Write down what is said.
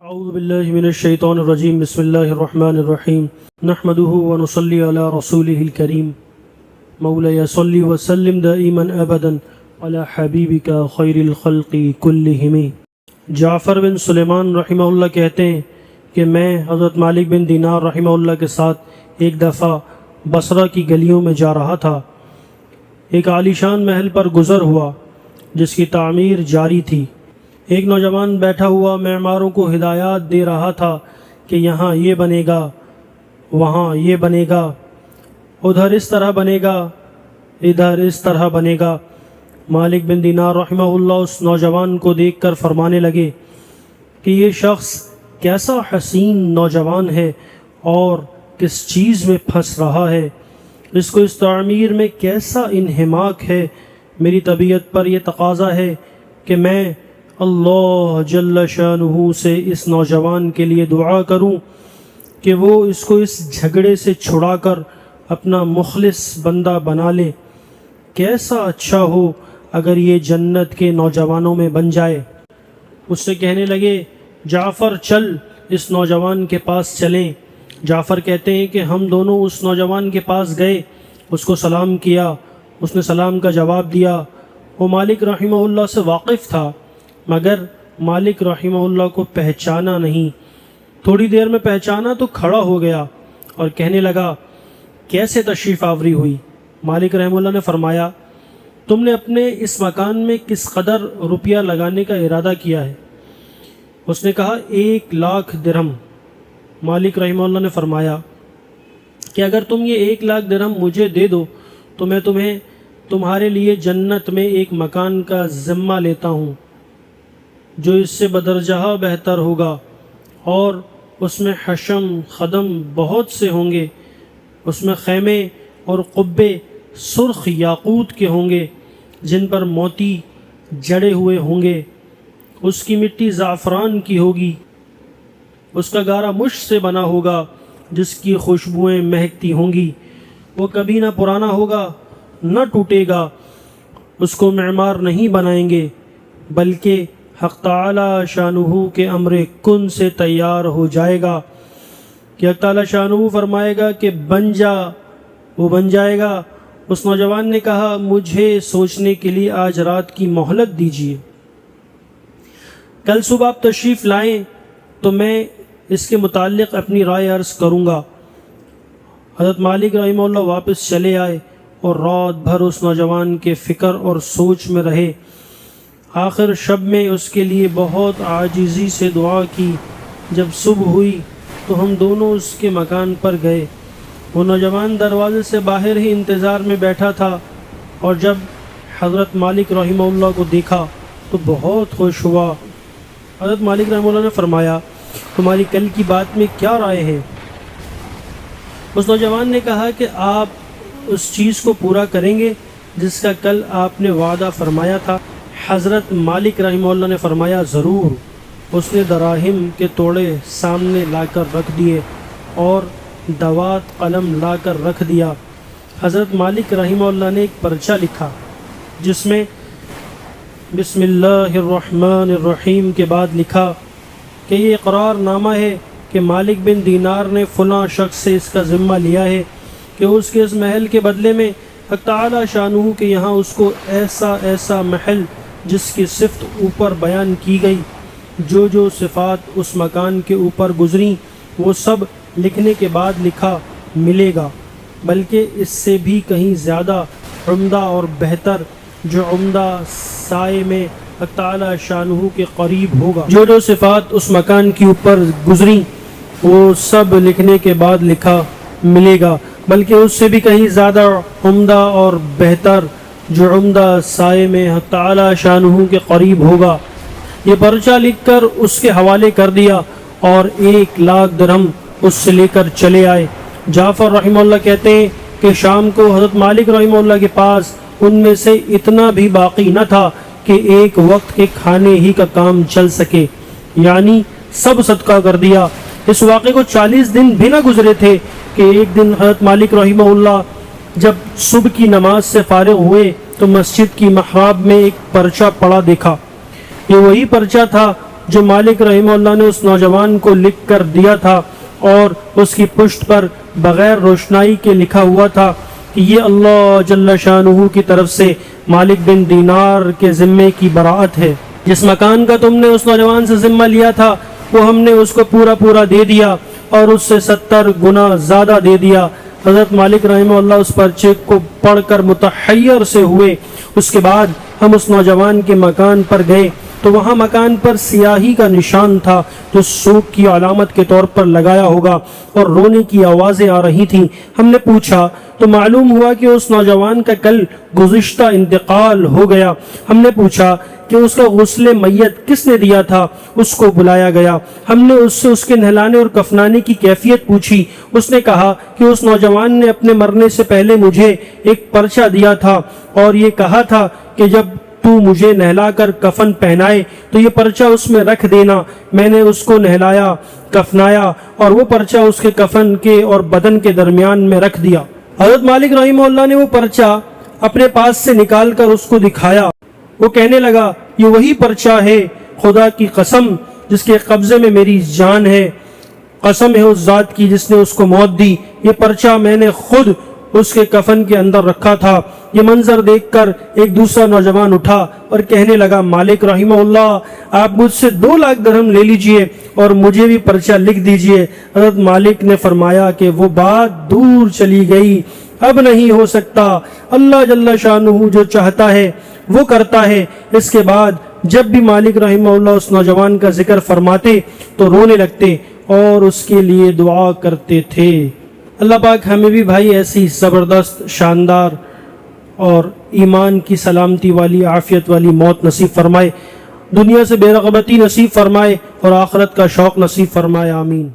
اعوذ باللہ من الشیطان الرجیم بسم اللہ الرحمن الرحیم نحمده ونصلی علی رسوله الکریم مولاي صلی وسلم دائما ابدا علی حبیبک خیر الخلق کلہم۔ جعفر بن سلیمان رحمہ اللہ کہتے ہیں کہ میں حضرت مالک بن دینار رحمہ اللہ کے ساتھ ایک دفعہ بصرہ کی گلیوں میں جا رہا تھا۔ ایک عالیشان محل پر گزر ہوا جس کی تعمیر جاری تھی۔ ایک نوجوان بیٹھا ہوا معماروں کو ہدایات دے رہا تھا کہ یہاں یہ بنے گا، وہاں یہ بنے گا، ادھر اس طرح بنے گا، ادھر اس طرح بنے گا۔ مالک بن دینار رحمہ اللہ اس نوجوان کو دیکھ کر فرمانے لگے کہ یہ شخص کیسا حسین نوجوان ہے اور کس چیز میں پھنس رہا ہے، اس کو اس تعمیر میں کیسا انہماک ہے۔ میری طبیعت پر یہ تقاضا ہے کہ میں اللہ جل شانہ سے اس نوجوان کے لیے دعا کروں کہ وہ اس کو اس جھگڑے سے چھڑا کر اپنا مخلص بندہ بنا لے۔ کیسا اچھا ہو اگر یہ جنت کے نوجوانوں میں بن جائے۔ اس سے کہنے لگے جعفر چل اس نوجوان کے پاس چلیں۔ جعفر کہتے ہیں کہ ہم دونوں اس نوجوان کے پاس گئے، اس کو سلام کیا، اس نے سلام کا جواب دیا۔ وہ مالک رحمہ اللہ سے واقف تھا مگر مالک رحمہ اللہ کو پہچانا نہیں۔ تھوڑی دیر میں پہچانا تو کھڑا ہو گیا اور کہنے لگا کیسے تشریف آوری ہوئی؟ مالک رحمہ اللہ نے فرمایا تم نے اپنے اس مکان میں کس قدر روپیہ لگانے کا ارادہ کیا ہے؟ اس نے کہا 1,00,000 درہم۔ مالک رحمہ اللہ نے فرمایا کہ اگر تم یہ 1,00,000 درہم مجھے دے دو تو میں تمہارے لیے جنت میں ایک مکان کا ذمہ لیتا ہوں جو اس سے بدرجہ بہتر ہوگا، اور اس میں حشم خدم بہت سے ہوں گے، اس میں خیمے اور قبے سرخ یاقوت کے ہوں گے جن پر موتی جڑے ہوئے ہوں گے، اس کی مٹی زعفران کی ہوگی، اس کا گارا مشک سے بنا ہوگا جس کی خوشبوئیں مہکتی ہوں گی، وہ کبھی نہ پرانا ہوگا نہ ٹوٹے گا، اس کو معمار نہیں بنائیں گے بلکہ حق تعالی شانہ کے امر کن سے تیار ہو جائے گا کہ حق تعالی شانہ فرمائے گا کہ بن جا، وہ بن جائے گا۔ اس نوجوان نے کہا مجھے سوچنے کے لیے آج رات کی مہلت دیجیے، کل صبح آپ تشریف لائیں تو میں اس کے متعلق اپنی رائے عرض کروں گا۔ حضرت مالک رحمہ اللہ واپس چلے آئے اور رات بھر اس نوجوان کے فکر اور سوچ میں رہے۔ آخر شب میں اس کے لیے بہت عاجزی سے دعا کی۔ جب صبح ہوئی تو ہم دونوں اس کے مکان پر گئے۔ وہ نوجوان دروازے سے باہر ہی انتظار میں بیٹھا تھا، اور جب حضرت مالک رحمہ اللہ کو دیکھا تو بہت خوش ہوا۔ حضرت مالک رحمہ اللہ نے فرمایا تمہاری کل کی بات میں کیا رائے ہے؟ اس نوجوان نے کہا کہ آپ اس چیز کو پورا کریں گے جس کا کل آپ نے وعدہ فرمایا تھا۔ حضرت مالک رحمہ اللہ نے فرمایا ضرور۔ اس نے دراہم کے توڑے سامنے لا کر رکھ دیے اور دوات قلم لا کر رکھ دیا۔ حضرت مالک رحمہ اللہ نے ایک پرچہ لکھا جس میں بسم اللہ الرحمن الرحیم کے بعد لکھا کہ یہ اقرار نامہ ہے کہ مالک بن دینار نے فلاں شخص سے اس کا ذمہ لیا ہے کہ اس کے اس محل کے بدلے میں حق تعالی شانہ کے یہاں اس کو ایسا محل جس کی صفت اوپر بیان کی گئی، جو صفات اس مکان کے اوپر گزری وہ سب لکھنے کے بعد لکھا ملے گا، بلکہ اس سے بھی کہیں زیادہ عمدہ اور بہتر، جو عمدہ سائے میں حق تعالی شانہ کے قریب ہوگا۔ جو صفات اس مکان کے اوپر گزری وہ سب لکھنے کے بعد لکھا ملے گا، بلکہ اس سے بھی کہیں زیادہ عمدہ اور بہتر، جو عمدہ سائے میں حق تعالی شانہ کے قریب ہوگا۔ یہ پرچہ لکھ کر اس کے حوالے کر دیا اور 1,00,000 درہم اس سے لے کر چلے آئے۔ جعفر رحمہ اللہ کہتے ہیں کہ شام کو حضرت مالک رحمہ اللہ کے پاس ان میں سے اتنا بھی باقی نہ تھا کہ ایک وقت کے کھانے ہی کا کام چل سکے، یعنی سب صدقہ کر دیا۔ اس واقعے کو 40 دن بھی نہ گزرے تھے کہ ایک دن حضرت مالک رحمہ اللہ جب صبح کی نماز سے فارغ ہوئے تو مسجد کی محراب میں ایک پرچہ پڑا دیکھا۔ یہ وہی پرچہ تھا جو مالک رحمہ اللہ نے اس نوجوان کو لکھ کر دیا تھا اور اس کی پشت پر بغیر روشنائی کے لکھا ہوا تھا کہ یہ اللہ جل شانہ کی طرف سے مالک بن دینار کے ذمے کی براعت ہے۔ جس مکان کا تم نے اس نوجوان سے ذمہ لیا تھا وہ ہم نے اس کو پورا دے دیا اور اس سے 70 گنا زیادہ دے دیا۔ حضرت مالک رحمہ اللہ اس پرچے کو پڑھ کر متحیر سے ہوئے۔ اس کے بعد ہم اس نوجوان کے مکان پر گئے تو وہاں مکان پر سیاہی کا نشان تھا جو سوگ کی علامت کے طور پر لگایا ہوگا، اور رونے کی آوازیں آ رہی تھیں۔ ہم نے پوچھا تو معلوم ہوا کہ اس نوجوان کا کل گزشتہ انتقال ہو گیا۔ ہم نے پوچھا کہ اس کا غسل میت کس نے دیا تھا؟ اس کو بلایا گیا۔ ہم نے اس سے اس کے نہلانے اور کفنانے کی کیفیت پوچھی۔ اس نے کہا کہ اس نوجوان نے اپنے مرنے سے پہلے مجھے ایک پرچہ دیا تھا اور یہ کہا تھا کہ جب تو مجھے نہلا کر کفن پہنائے تو یہ پرچہ اس میں رکھ دینا۔ میں نے اس کو نہلایا، کفنایا اور وہ پرچہ اس کے کفن کے اور بدن کے درمیان میں رکھ دیا۔ حضرت مالک رحمہ اللہ نے وہ پرچہ اپنے پاس سے نکال کر اس کو دکھایا۔ وہ کہنے لگا یہ وہی پرچہ ہے، خدا کی قسم جس کے قبضے میں میری جان ہے، قسم ہے اس ذات کی جس نے اس کو موت دی، یہ پرچہ میں نے خود اس کے کفن کے اندر رکھا تھا۔ یہ منظر دیکھ کر ایک دوسرا نوجوان اٹھا اور کہنے لگا مالک رحمہ اللہ آپ مجھ سے 2 لاکھ درہم لے لیجئے اور مجھے بھی پرچہ لکھ دیجئے۔ حضرت مالک نے فرمایا کہ وہ بات دور چلی گئی، اب نہیں ہو سکتا، اللہ جل شانہ جو چاہتا ہے وہ کرتا ہے۔ اس کے بعد جب بھی مالک رحمہ اللہ اس نوجوان کا ذکر فرماتے تو رونے لگتے اور اس کے لیے دعا کرتے تھے۔ اللہ پاک ہمیں بھی بھائی ایسی زبردست، شاندار اور ایمان کی سلامتی والی، عافیت والی موت نصیب فرمائے، دنیا سے بے رغبتی نصیب فرمائے اور آخرت کا شوق نصیب فرمائے، آمین۔